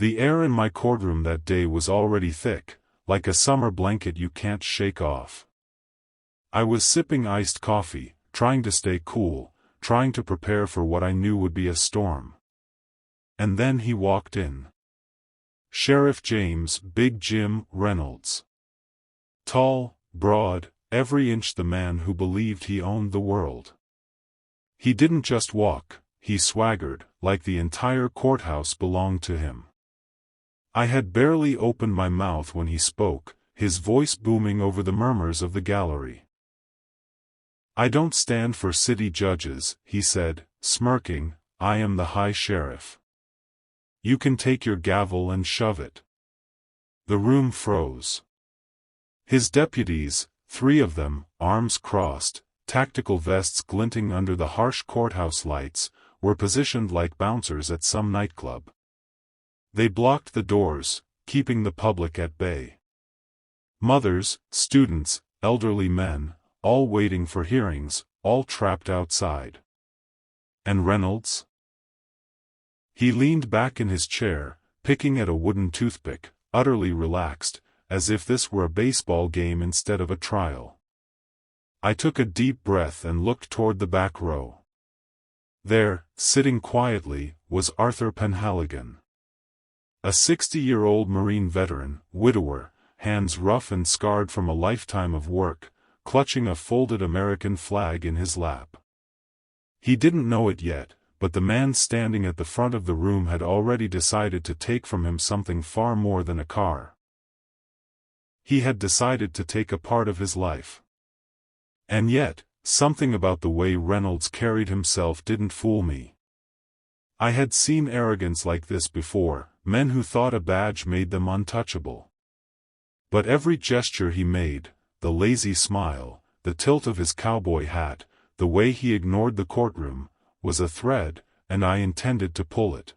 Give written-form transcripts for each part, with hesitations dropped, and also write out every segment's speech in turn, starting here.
The air in my courtroom that day was already thick, like a summer blanket you can't shake off. I was sipping iced coffee, trying to stay cool, trying to prepare for what I knew would be a storm. And then he walked in. Sheriff James "Big Jim" Reynolds. Tall, broad, every inch the man who believed he owned the world. He didn't just walk, he swaggered, like the entire courthouse belonged to him. I had barely opened my mouth when he spoke, his voice booming over the murmurs of the gallery. "I don't stand for city judges," he said, smirking, "I am the High Sheriff. You can take your gavel and shove it." The room froze. His deputies, 3 of them, arms crossed, tactical vests glinting under the harsh courthouse lights, were positioned like bouncers at some nightclub. They blocked the doors, keeping the public at bay. Mothers, students, elderly men, all waiting for hearings, all trapped outside. And Reynolds? He leaned back in his chair, picking at a wooden toothpick, utterly relaxed, as if this were a baseball game instead of a trial. I took a deep breath and looked toward the back row. There, sitting quietly, was Arthur Penhaligon. A 60-year-old Marine veteran, widower, hands rough and scarred from a lifetime of work, clutching a folded American flag in his lap. He didn't know it yet, but the man standing at the front of the room had already decided to take from him something far more than a car. He had decided to take a part of his life. And yet, something about the way Reynolds carried himself didn't fool me. I had seen arrogance like this before, men who thought a badge made them untouchable. But every gesture he made, the lazy smile, the tilt of his cowboy hat, the way he ignored the courtroom, was a thread, and I intended to pull it.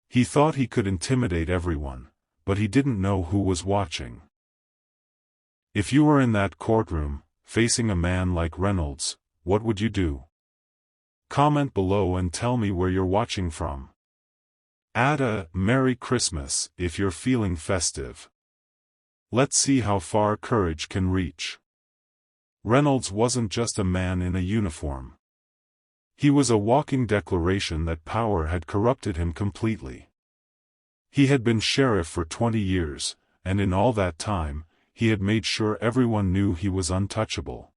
He thought he could intimidate everyone, but he didn't know who was watching. If you were in that courtroom, facing a man like Reynolds, what would you do? Comment below and tell me where you're watching from. Add a "Merry Christmas" if you're feeling festive. Let's see how far courage can reach. Reynolds wasn't just a man in a uniform. He was a walking declaration that power had corrupted him completely. He had been sheriff for 20 years, and in all that time, he had made sure everyone knew he was untouchable.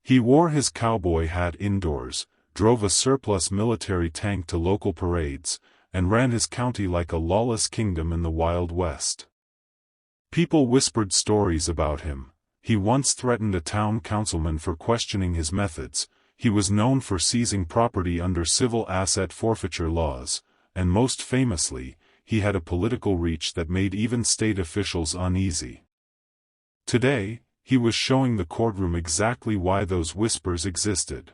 He wore his cowboy hat indoors, drove a surplus military tank to local parades, and ran his county like a lawless kingdom in the Wild West. People whispered stories about him. He once threatened a town councilman for questioning his methods. He was known for seizing property under civil asset forfeiture laws, and most famously, he had a political reach that made even state officials uneasy. Today, he was showing the courtroom exactly why those whispers existed.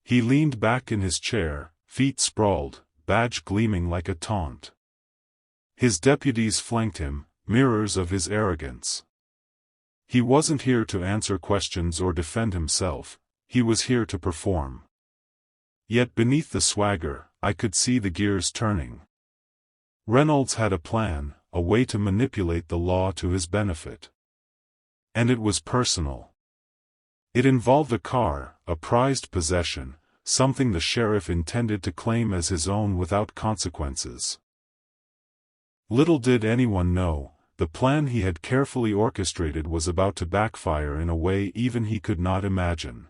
He leaned back in his chair, feet sprawled, badge gleaming like a taunt. His deputies flanked him, mirrors of his arrogance. He wasn't here to answer questions or defend himself, he was here to perform. Yet beneath the swagger, I could see the gears turning. Reynolds had a plan, a way to manipulate the law to his benefit. And it was personal. It involved a car, a prized possession, something the sheriff intended to claim as his own without consequences. Little did anyone know, the plan he had carefully orchestrated was about to backfire in a way even he could not imagine.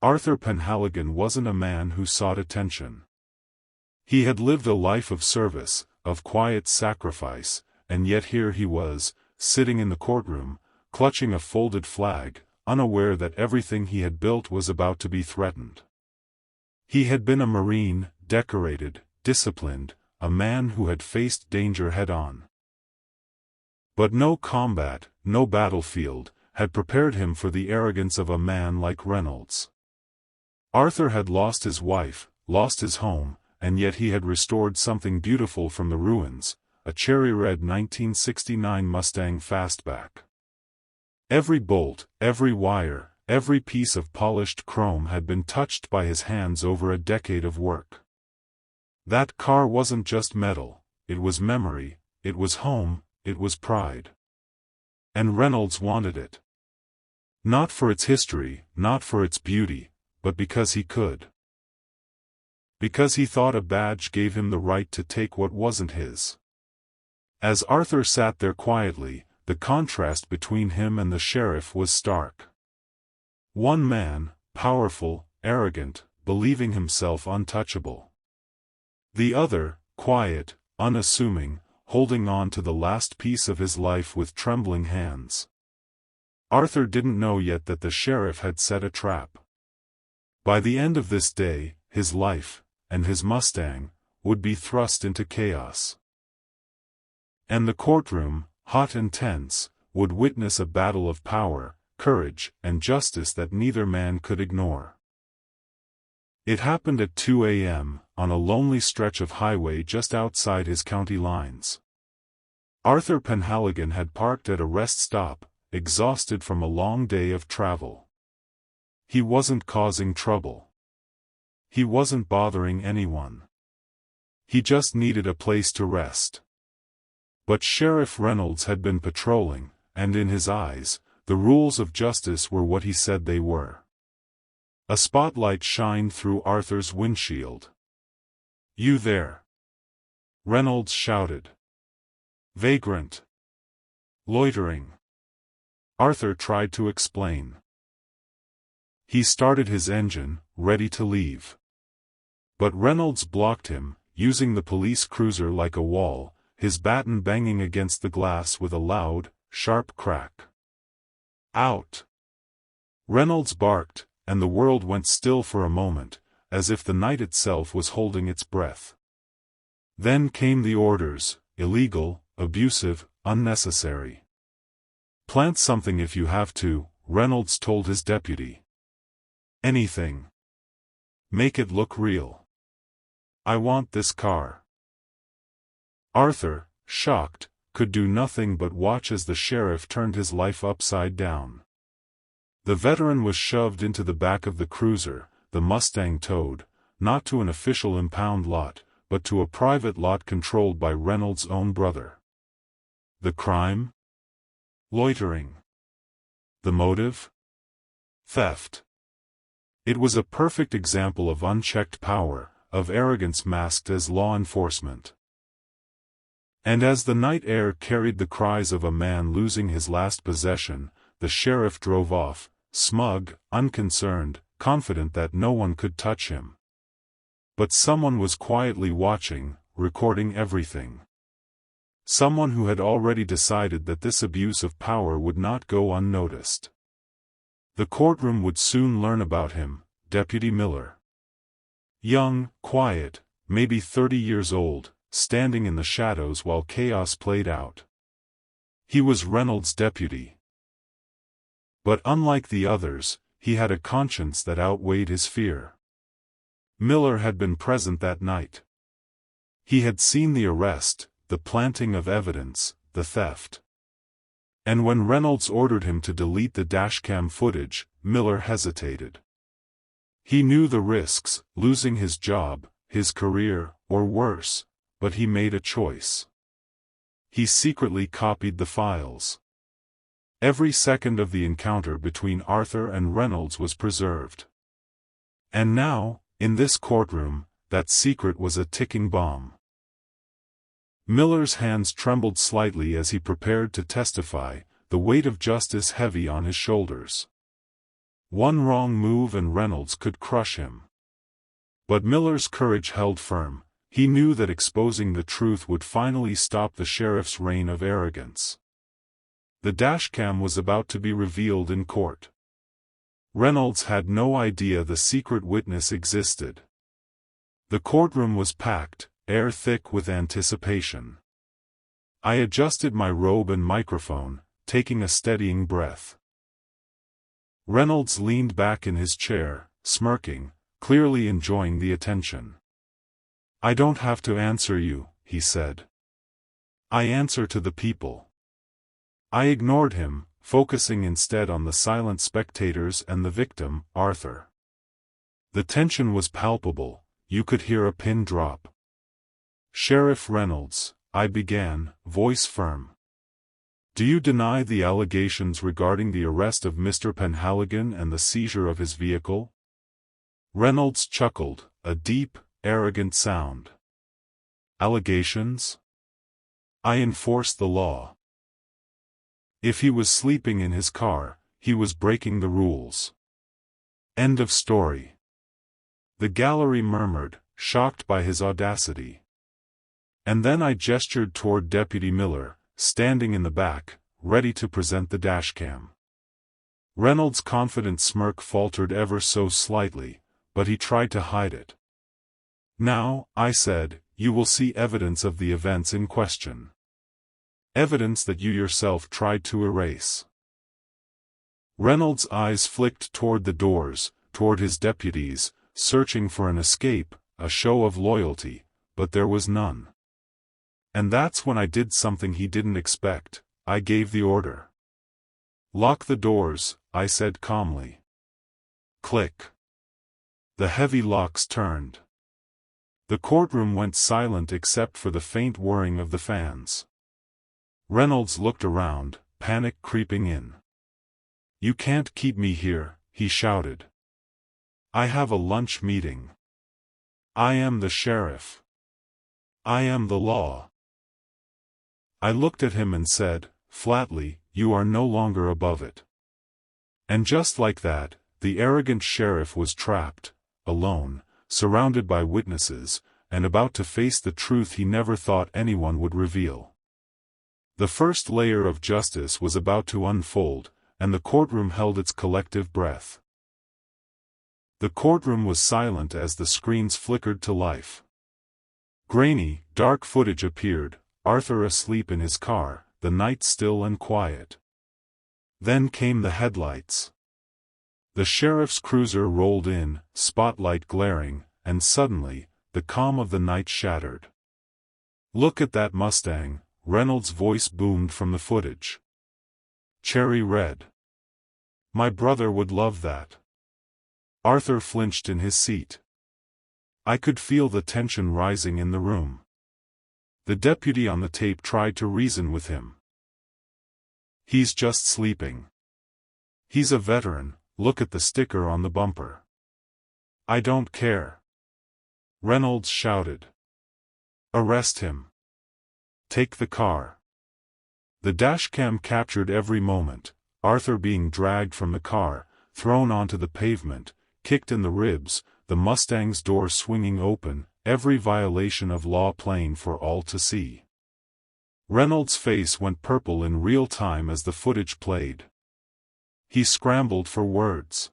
Arthur Penhaligon wasn't a man who sought attention. He had lived a life of service, of quiet sacrifice, and yet here he was, sitting in the courtroom, clutching a folded flag, unaware that everything he had built was about to be threatened. He had been a Marine, decorated, disciplined, a man who had faced danger head-on. But no combat, no battlefield, had prepared him for the arrogance of a man like Reynolds. Arthur had lost his wife, lost his home, and yet he had restored something beautiful from the ruins, a cherry-red 1969 Mustang Fastback. Every bolt, every wire, every piece of polished chrome had been touched by his hands over a decade of work. That car wasn't just metal, it was memory, it was home, it was pride. And Reynolds wanted it. Not for its history, not for its beauty, but because he could. Because he thought a badge gave him the right to take what wasn't his. As Arthur sat there quietly, the contrast between him and the sheriff was stark. One man, powerful, arrogant, believing himself untouchable. The other, quiet, unassuming, holding on to the last piece of his life with trembling hands. Arthur didn't know yet that the sheriff had set a trap. By the end of this day, his life, and his Mustang, would be thrust into chaos. And the courtroom, hot and tense, would witness a battle of power, courage, and justice that neither man could ignore. It happened at 2 a.m., on a lonely stretch of highway just outside his county lines. Arthur Penhaligon had parked at a rest stop, exhausted from a long day of travel. He wasn't causing trouble. He wasn't bothering anyone. He just needed a place to rest. But Sheriff Reynolds had been patrolling, and in his eyes, the rules of justice were what he said they were. A spotlight shined through Arthur's windshield. "You there!" Reynolds shouted. "Vagrant! Loitering!" Arthur tried to explain. He started his engine, ready to leave. But Reynolds blocked him, using the police cruiser like a wall, his baton banging against the glass with a loud, sharp crack. "Out!" Reynolds barked, and the world went still for a moment, as if the night itself was holding its breath. Then came the orders: illegal, abusive, unnecessary. "Plant something if you have to," Reynolds told his deputy. "Anything. Make it look real. I want this car." Arthur, shocked, could do nothing but watch as the sheriff turned his life upside down. The veteran was shoved into the back of the cruiser, the Mustang towed, not to an official impound lot, but to a private lot controlled by Reynolds' own brother. The crime? Loitering. The motive? Theft. It was a perfect example of unchecked power, of arrogance masked as law enforcement. And as the night air carried the cries of a man losing his last possession, the sheriff drove off, smug, unconcerned, confident that no one could touch him. But someone was quietly watching, recording everything. Someone who had already decided that this abuse of power would not go unnoticed. The courtroom would soon learn about him, Deputy Miller. Young, quiet, maybe 30 years old, standing in the shadows while chaos played out. He was Reynolds' deputy. But unlike the others, he had a conscience that outweighed his fear. Miller had been present that night. He had seen the arrest, the planting of evidence, the theft. And when Reynolds ordered him to delete the dashcam footage, Miller hesitated. He knew the risks, losing his job, his career, or worse, but he made a choice. He secretly copied the files. Every second of the encounter between Arthur and Reynolds was preserved. And now, in this courtroom, that secret was a ticking bomb. Miller's hands trembled slightly as he prepared to testify, the weight of justice heavy on his shoulders. One wrong move and Reynolds could crush him. But Miller's courage held firm. He knew that exposing the truth would finally stop the sheriff's reign of arrogance. The dashcam was about to be revealed in court. Reynolds had no idea the secret witness existed. The courtroom was packed, air thick with anticipation. I adjusted my robe and microphone, taking a steadying breath. Reynolds leaned back in his chair, smirking, clearly enjoying the attention. "I don't have to answer you," he said. "I answer to the people." I ignored him, focusing instead on the silent spectators and the victim, Arthur. The tension was palpable, you could hear a pin drop. "Sheriff Reynolds," I began, voice firm. "Do you deny the allegations regarding the arrest of Mr. Penhaligon and the seizure of his vehicle?" Reynolds chuckled, a deep, arrogant sound. "Allegations? I enforce the law. If he was sleeping in his car, he was breaking the rules. End of story." The gallery murmured, shocked by his audacity. And then I gestured toward Deputy Miller, standing in the back, ready to present the dashcam. Reynolds' confident smirk faltered ever so slightly, but he tried to hide it. "Now," I said, "you will see evidence of the events in question. Evidence that you yourself tried to erase." Reynolds' eyes flicked toward the doors, toward his deputies, searching for an escape, a show of loyalty, but there was none. And that's when I did something he didn't expect. I gave the order. "Lock the doors," I said calmly. Click. The heavy locks turned. The courtroom went silent except for the faint whirring of the fans. Reynolds looked around, panic creeping in. "You can't keep me here," he shouted. "I have a lunch meeting. I am the sheriff. I am the law." I looked at him and said, flatly, "You are no longer above it." And just like that, the arrogant sheriff was trapped, alone, surrounded by witnesses, and about to face the truth he never thought anyone would reveal. The first layer of justice was about to unfold, and the courtroom held its collective breath. The courtroom was silent as the screens flickered to life. Grainy, dark footage appeared, Arthur asleep in his car, the night still and quiet. Then came the headlights. The sheriff's cruiser rolled in, spotlight glaring, and suddenly, the calm of the night shattered. "Look at that Mustang," Reynolds' voice boomed from the footage. "Cherry red. My brother would love that." Arthur flinched in his seat. I could feel the tension rising in the room. The deputy on the tape tried to reason with him. "He's just sleeping. He's a veteran, look at the sticker on the bumper." "I don't care," Reynolds shouted. "Arrest him. Take the car." The dashcam captured every moment, Arthur being dragged from the car, thrown onto the pavement, kicked in the ribs, the Mustang's door swinging open, every violation of law plain for all to see. Reynolds' face went purple in real time as the footage played. He scrambled for words.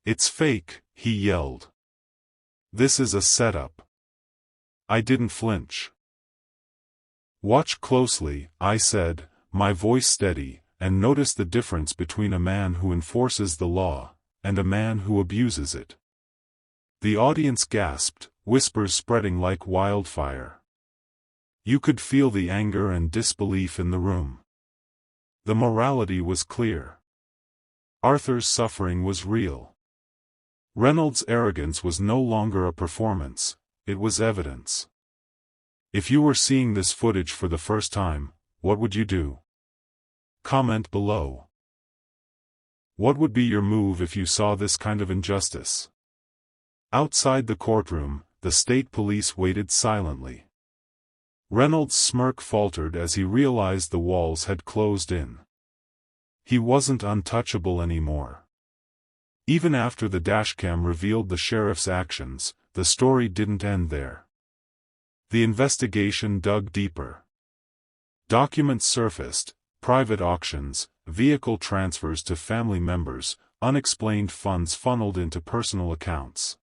"It's fake," he yelled. "This is a setup." I didn't flinch. "Watch closely," I said, my voice steady, "and notice the difference between a man who enforces the law, and a man who abuses it." The audience gasped, whispers spreading like wildfire. You could feel the anger and disbelief in the room. The morality was clear. Arthur's suffering was real. Reynolds' arrogance was no longer a performance, it was evidence. If you were seeing this footage for the first time, what would you do? Comment below. What would be your move if you saw this kind of injustice? Outside the courtroom, the state police waited silently. Reynolds' smirk faltered as he realized the walls had closed in. He wasn't untouchable anymore. Even after the dashcam revealed the sheriff's actions, the story didn't end there. The investigation dug deeper. Documents surfaced, private auctions, vehicle transfers to family members, unexplained funds funneled into personal accounts.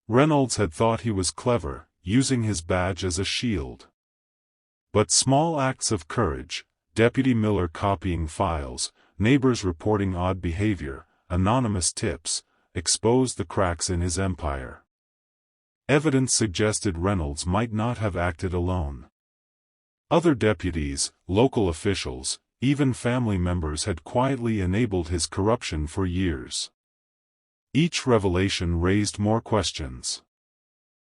Reynolds had thought he was clever, using his badge as a shield. But small acts of courage, Deputy Miller copying files, neighbors reporting odd behavior, anonymous tips, exposed the cracks in his empire. Evidence suggested Reynolds might not have acted alone. Other deputies, local officials, even family members had quietly enabled his corruption for years. Each revelation raised more questions.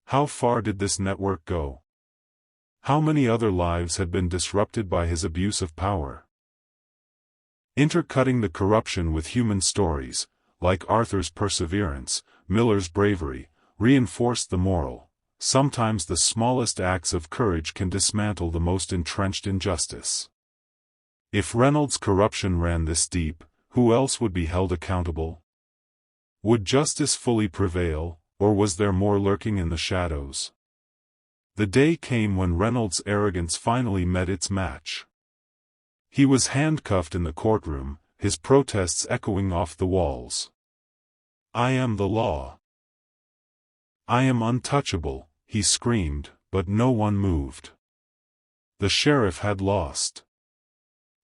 How far did this network go? How many other lives had been disrupted by his abuse of power? Intercutting the corruption with human stories, like Arthur's perseverance, Miller's bravery, reinforced the moral. Sometimes the smallest acts of courage can dismantle the most entrenched injustice. If Reynolds' corruption ran this deep, who else would be held accountable? Would justice fully prevail, or was there more lurking in the shadows? The day came when Reynolds' arrogance finally met its match. He was handcuffed in the courtroom, his protests echoing off the walls. "I am the law. I am untouchable," he screamed, but no one moved. The sheriff had lost.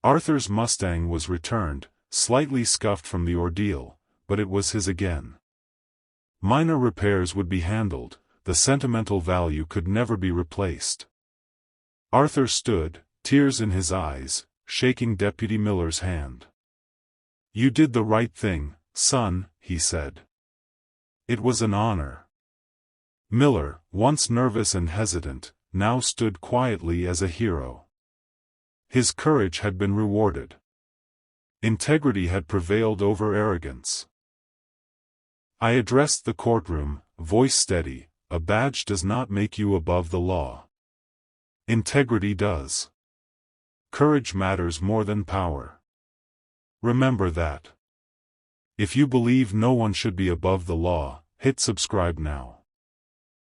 Arthur's Mustang was returned, slightly scuffed from the ordeal, but it was his again. Minor repairs would be handled, the sentimental value could never be replaced. Arthur stood, tears in his eyes, shaking Deputy Miller's hand. "You did the right thing, son," he said. "It was an honor." Miller, once nervous and hesitant, now stood quietly as a hero. His courage had been rewarded. Integrity had prevailed over arrogance. I addressed the courtroom, voice steady. "A badge does not make you above the law. Integrity does. Courage matters more than power. Remember that. If you believe no one should be above the law, hit subscribe now.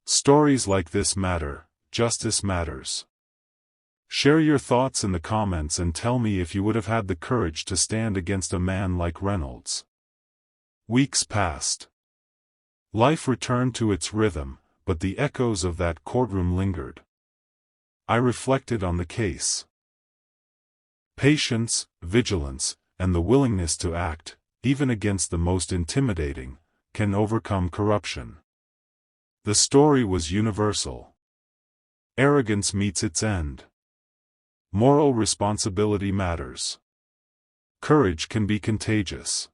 Stories like this matter, justice matters." Share your thoughts in the comments and tell me if you would have had the courage to stand against a man like Reynolds. Weeks passed. Life returned to its rhythm, but the echoes of that courtroom lingered. I reflected on the case. Patience, vigilance, and the willingness to act, even against the most intimidating, can overcome corruption. The story was universal. Arrogance meets its end. Moral responsibility matters. Courage can be contagious.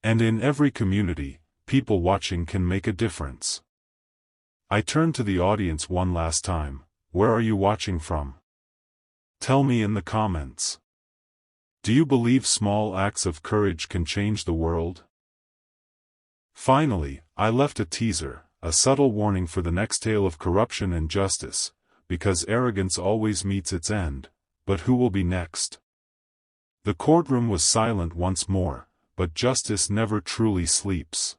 And in every community, people watching can make a difference. I turned to the audience one last time. Where are you watching from? Tell me in the comments. Do you believe small acts of courage can change the world? Finally, I left a teaser, a subtle warning for the next tale of corruption and justice, because arrogance always meets its end, but who will be next? The courtroom was silent once more, but justice never truly sleeps.